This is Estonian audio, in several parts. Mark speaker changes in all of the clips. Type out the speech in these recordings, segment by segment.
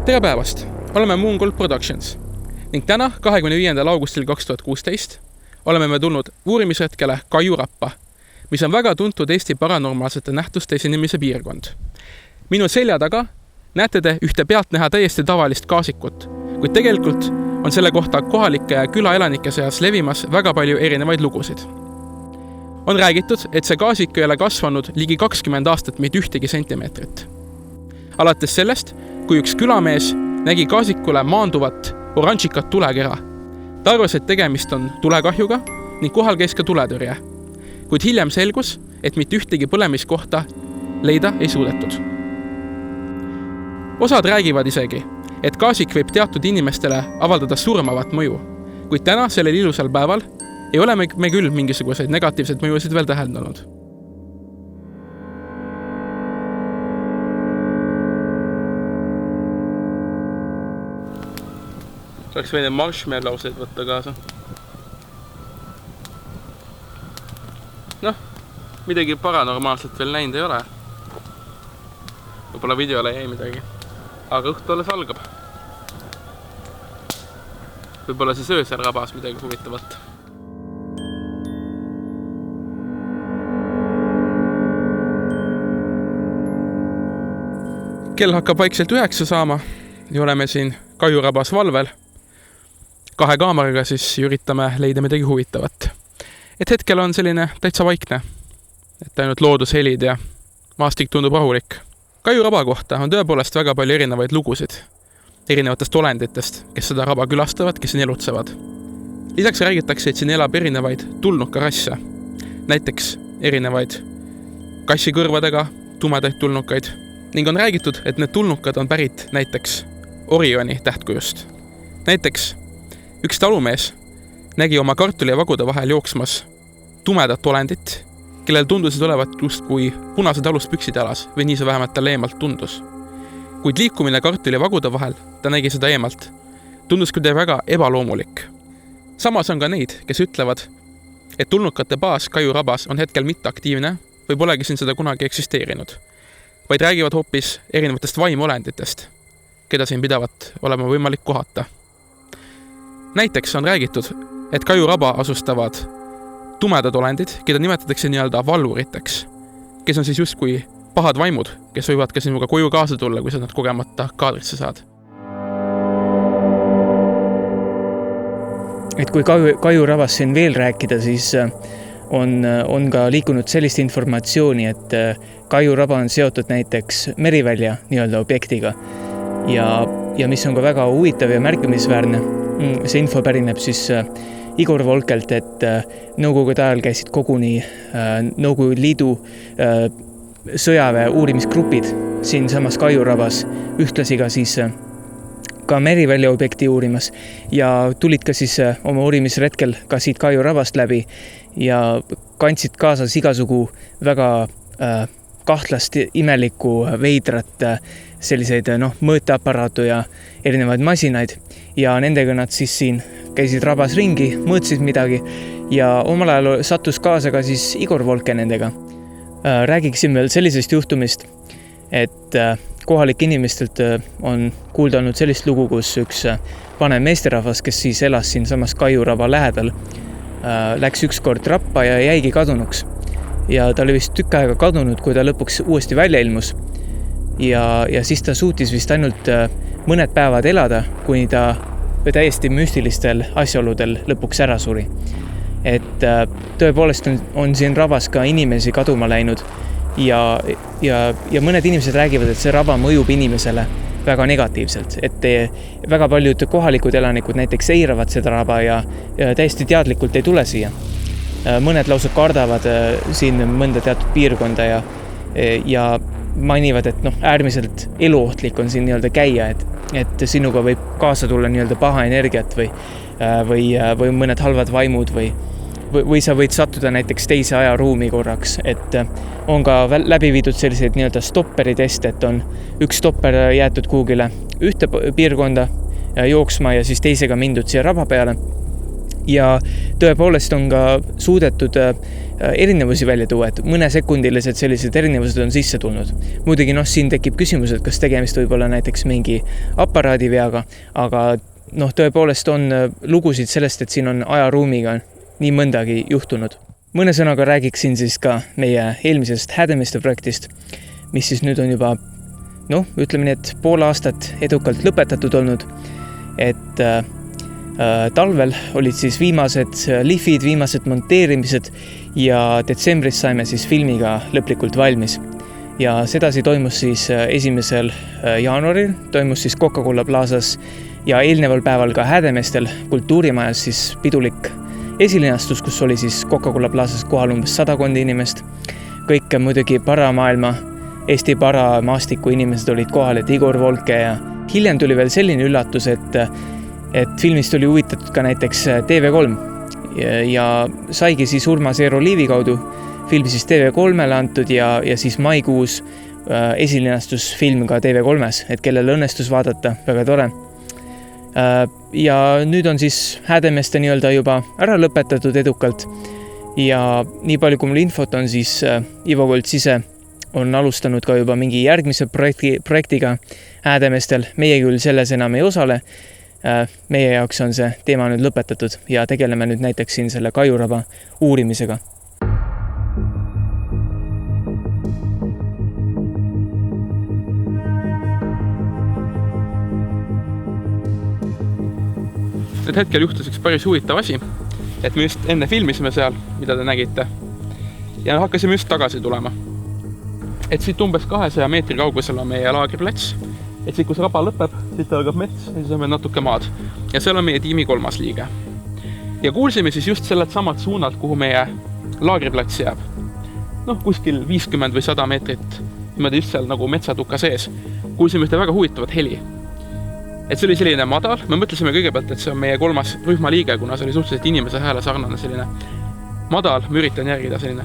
Speaker 1: Tere päevast! Oleme Moongold Productions ning täna, 25. augustil 2016, oleme me tulnud uurimisretkele Kaiurappa, mis on väga tuntud Eesti paranormaalsete nähtuste esinemise piirkond. Minu selja taga näete te ühte pealtnäha täiesti tavalist kaasikut, kuid tegelikult on selle kohta kohalike ja külaelanike seas levimas väga palju erinevaid lugusid. On räägitud, et see kaasik ei ole kasvanud ligi 20 aastat mitte ühtegi sentimeetrit. Alates sellest, kui üks külamees nägi kaasikule maanduvat oranžikat tulekera. Ta arvas, et tegemist on tulekahjuga ning kohal käis ka tuletõrje. Kuid hiljem selgus, et mitte ühtegi põlemiskohta leida ei suudetud. Osad räägivad isegi, et kaasik võib teatud inimestele avaldada surmavat mõju, kuid täna sellel ilusal päeval ei ole me küll mingisuguseid negatiivseid mõjusid veel täheldanud. Oleks võinud marshmallowsid võtta kaasa. Midagi paranormaalselt veel näinud ei ole. Võib-olla videole jäi midagi. Aga õhtu alles algab. Võib-olla siis öösel rabas midagi huvitavat. Kell hakkab vaikselt 9 saama ja oleme siin Kaiurabas valvel. 2 kaameraga siis üritame leida midagi huvitavat. Et hetkel on selline täitsa vaikne, et ainult loodushelid ja maastik tundub rahulik. Kaiuraba kohta on tõepoolest väga palju erinevaid lugusid, erinevatest olenditest, kes seda raba külastavad, kes siin elutsevad. Lisaks räägitakse, et siin elab erinevaid tulnukarasse, näiteks erinevaid kassikõrvadega tumedaid tulnukaid, ning on räägitud, et need tulnukad on pärit näiteks Orioni tähtkujust. Näiteks üks talumees nägi oma kartuli ja vagude vahel jooksmas tumedat olendit, kellel tundusid olevat just kui punased aluspüksid jalas või nii see vähemalt talle eemalt tundus. Kuid liikumine kartuli ja vagude vahel, ta nägi seda eemalt, tundus kuidagi väga ebaloomulik. Samas on ka neid, kes ütlevad, et tulnukate baas Kaiurabas on hetkel mitteaktiivne või polegi siin seda kunagi eksisteerinud, vaid räägivad hoopis erinevatest vaimolenditest, keda siin pidavat olema võimalik kohata. Näiteks on räägitud, et Kaiuraba asustavad tumedad olendid, keda nimetatakse nii-öelda valvuriteks, kes on siis justkui pahad vaimud, kes võivad ka sinuga koju kaasa tulla, kui sa nad kogemata kaadrisse saad.
Speaker 2: Et kui Kaiurabas siin veel rääkida, siis on ka liikunud sellist informatsiooni, et Kaiuraba on seotud näiteks merivälja nii-öelda objektiga ja mis on ka väga huvitav ja märkimisväärne. See info pärineb siis Igor Volkelt, et Nõukogude ajal käisid koguni Nõukogude Liidu sõjaväe uurimisgrupid siin samas Kaiurabas, ühtlasi ka siis ka merivälja objekti uurimas ja tulid ka siis oma uurimisretkel ka siit Kaiurabast läbi ja kandsid kaasas igasugu väga kahtlast, imelikku, veidrat, selliseid mõõteaparaatu ja erinevaid masinaid ja nendega nad siis siin käisid rabas ringi, mõõtsid midagi ja omal ajal sattus kaasa ka siis Igor Volke nendega. Räägiksin veel sellisest juhtumist, et kohalik inimestelt on kuulda olnud sellist lugu, kus üks vanem meesterahvas, kes siis elas siin samas Kaiuraba lähedal, läks ükskord rappa ja jäigi kadunuks. Ja ta oli vist tükk aega kadunud, kui ta lõpuks uuesti välja ilmus. Ja siis ta suutis vist ainult mõned päevad elada, kuni ta täiesti müstilistel asjaoludel lõpuks ära suri. Et tõepoolest on siin rabas ka inimesi kaduma läinud ja mõned inimesed räägivad, et see raba mõjub inimesele väga negatiivselt, et väga paljud kohalikud elanikud näiteks eiravad seda raba ja täiesti teadlikult ei tule siia. Mõned lausa kardavad siin mõnda teatud piirkonda ja mainivad, et äärmiselt eluohtlik on siin nii-öelda käia, et sinuga võib kaasa tulla nii-öelda paha energiat või mõned halvad vaimud või sa võid sattuda näiteks teise ajaruumi korraks, et on ka läbi viidud selliseid nii-öelda stopperitest, et on üks stopper jäetud kuhugile ühte piirkonda jooksma ja siis teisega mindud siia raba peale ja tõepoolest on ka suudetud erinevusi välja tuua, et mõnesekundilised sellised erinevused on sisse tulnud. Muidugi siin tekib küsimus, et kas tegemist võib olla näiteks mingi aparaadiveaga, aga tõepoolest on lugusid sellest, et siin on ajaruumiga nii mõndagi juhtunud. Mõne sõnaga räägiksin siis ka meie eelmisest Häädemeeste projektist, mis siis nüüd on juba ütleme nii, et pool aastat edukalt lõpetatud olnud, et talvel olid siis viimased lihvid, viimased monteerimised ja detsembris saime siis filmiga lõplikult valmis. Ja sedasi toimus siis 1. jaanuaril, toimus siis Coca-Cola Plazas ja eelneval päeval ka Häädemeestel kultuurimajas siis pidulik esilinastus, kus oli siis Coca-Cola Plazas kohal umbes 100 inimest. Kõik muidugi paramaailma, Eesti paramaastiku inimesed olid kohal, et Igor Volke ja hiljem tuli veel selline üllatus, et filmist oli huvitatud ka näiteks TV3 ja saigi siis Urmas Eero Liivi kaudu film siis TV3-le antud ja siis maikuus esilinastusfilm ka TV3-s, et kellel õnnestus vaadata, väga tore. Ja nüüd on siis Häädemeeste nii-öelda juba ära lõpetatud edukalt ja nii palju kui mul infot on, siis Ivo Kolts ise on alustanud ka juba mingi järgmise projektiga Häädemeestel. Meie küll selles enam ei osale. Meie jaoks on see teema nüüd lõpetatud ja tegeleme nüüd näiteks siin selle Kaiuraba uurimisega.
Speaker 1: Nüüd hetkel juhtus üks päris huvitav asi, et me just enne filmisime seal, mida te nägite, ja hakkasime just tagasi tulema. Et siit umbes 200 meetri kaugusel on meie laagriplats, et siit kus raba lõpeb, siit algab mets ja siis on meil natuke maad. Ja seal on meie tiimi 3. liige. Ja kuulsime siis just sellelt samalt suunalt, kuhu meie laagriplats jääb. Kuskil 50 või 100 meetrit, niimoodi just seal nagu metsatuka sees. Kuulsime ühte väga huvitavat heli. Et see oli selline madal, me mõtlesime kõigepealt, et see on meie 3. rühma liige, kuna see oli suhteliselt inimese hääle sarnane selline madal, ma üritan järgida selline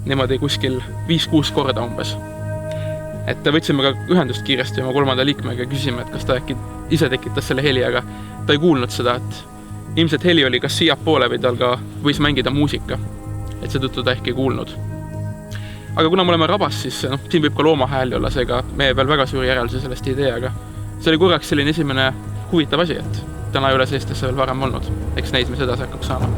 Speaker 1: niimoodi kuskil 5-6 korda umbes. Et võtsime ka ühendust kiiresti oma 3. liikmega ja küsime, et kas ta äkki ise tekitas selle heli, aga ta ei kuulnud seda, et ilmselt heli oli kas siia poole või tal ka võis mängida muusika, et seetõttu ta ehk ei kuulnud. Aga kuna me oleme rabas, siis siin võib ka looma hääli olla, seega me veel väga suuri järeldusi sellest ei tee, aga see oli korraks selline esimene huvitav asi, et täna ei ole sellistesse veel varem olnud. Eks neid me sedasi hakkab saama.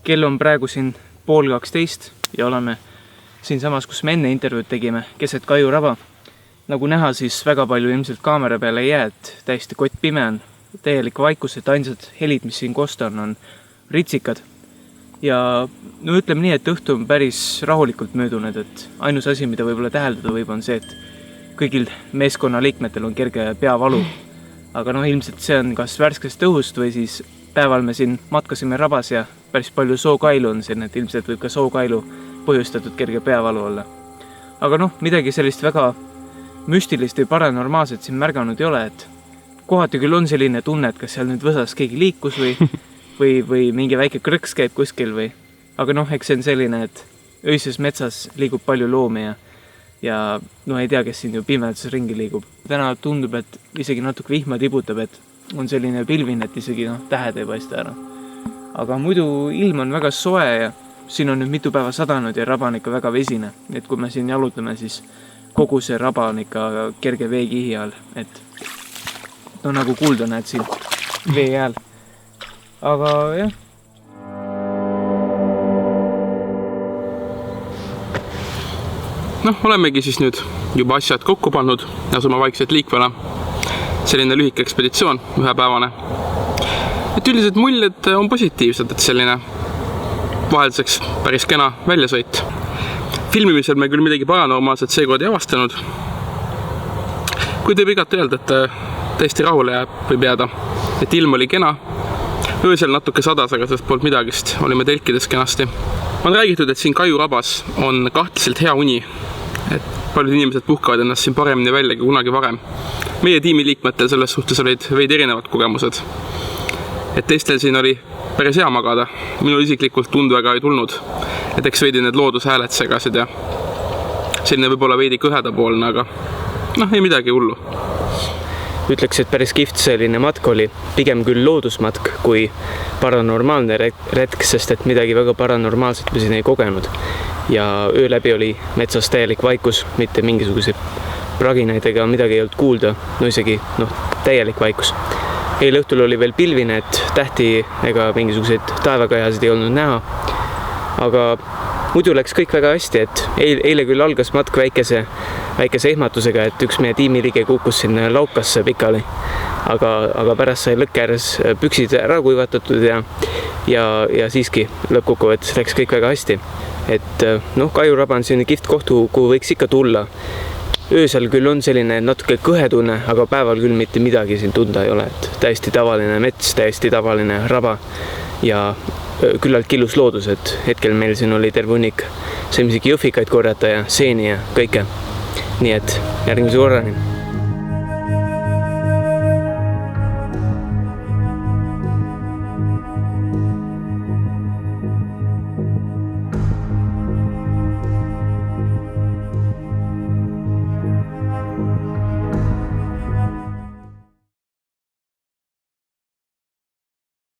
Speaker 2: Kell on praegu siin 11:30 ja oleme siin samas, kus me enne intervjuud tegime, keset Kaiuraba. Nagu näha, siis väga palju ilmselt kaamera peale ei jää, et täiesti kott pime on, täielik vaikus, et ainsad helid, mis siin kosta on ritsikad. Ja ütleme nii, et õhtu on päris rahulikult möödunud, et ainus asi, mida võib-olla täheldada võib, on see, et kõigil meeskonna liikmetel on kerge peavalu. Aga ilmselt see on kas värskest õhust või siis päeval me siin matkasime rabas ja päris palju sookailu on siin, et ilmselt võib ka sookailu põhjustatud kerge peavalu olla. Aga midagi sellist väga müstilist või paranormaalset siin märganud ei ole, et kohati küll on selline tunne, et kas seal nüüd võsas keegi liikus või mingi väike krõks käib kuskil või. Aga eks see on selline, et öises metsas liigub palju loomi ja ei tea, kes siin ju pimeduses ringi liigub. Täna tundub, et isegi natuke vihma tibutab, et on selline pilvin, et isegi tähed ei paista ära. Aga muidu ilm on väga soe ja siin on nüüd mitu päeva sadanud ja raba on ikka väga vesine. Et kui me siin jalutame, siis kogu see raba on ikka kerge veekihi all. Et nagu kuulda näed siin vee all. Aga jah.
Speaker 1: Olemegi siis nüüd juba asjad kokku pannud ja asume vaikselt liikvele. Selline lühike ekspeditsioon, ühepäevane. Et üldiselt muljed on positiivsed, et selline vahelduseks päris kena väljasõit. Filmimisel me küll midagi paranormaalset seekord ei avastanud. Kuid võib igati öelda, et täiesti rahule võib jääda, et ilm oli kena. Öösel natuke sadas, aga sellest poolt midagist olime telkides kenasti. On räägitud, et siin Kaiurabas on kahtlaselt hea uni. Et paljud inimesed puhkavad ennast siin paremini välja kui kunagi varem. Meie tiimiliikmetel selles suhtes olid veidi erinevad kogemused. Et teistel siin oli päris hea magada. Minul isiklikult tund väga ei tulnud. Et eks veidi need loodushääled segasid ja selline võib-olla veidi kõhedapoolne, aga ei midagi hullu.
Speaker 3: Ütleks, et päris kihvt selline matk oli, pigem küll loodusmatk kui paranormaalne retk, sest et midagi väga paranormaalset me siin ei kogenud. Ja öö läbi oli metsas täielik vaikus, mitte mingisuguse praginaid ega midagi ei olnud kuulda, isegi täielik vaikus. Eile õhtul oli veel pilvine, et tähti ega mingisuguseid taevakajasid ei olnud näha, aga muidu läks kõik väga hästi, et eile küll algas matk väikese ehmatusega, et üks meie tiimiliige kukkus sinna laukasse pikali, aga pärast sai lõkke ääres püksid ära kuivatatud ja siiski lõppkokkuvõttes läks kõik väga hästi. Et Kaiuraba on selline kihvt koht, kuhu võiks ikka tulla. Öösel küll on selline natuke kõhetunne, aga päeval küll mitte midagi siin tunda ei ole. Et täiesti tavaline mets, täiesti tavaline raba ja küllalt killus loodus, et hetkel meil siin oli terve hunnik. Saime isegi jõhvikaid korjata ja seeni ja kõike. Nii et järgmise korrani.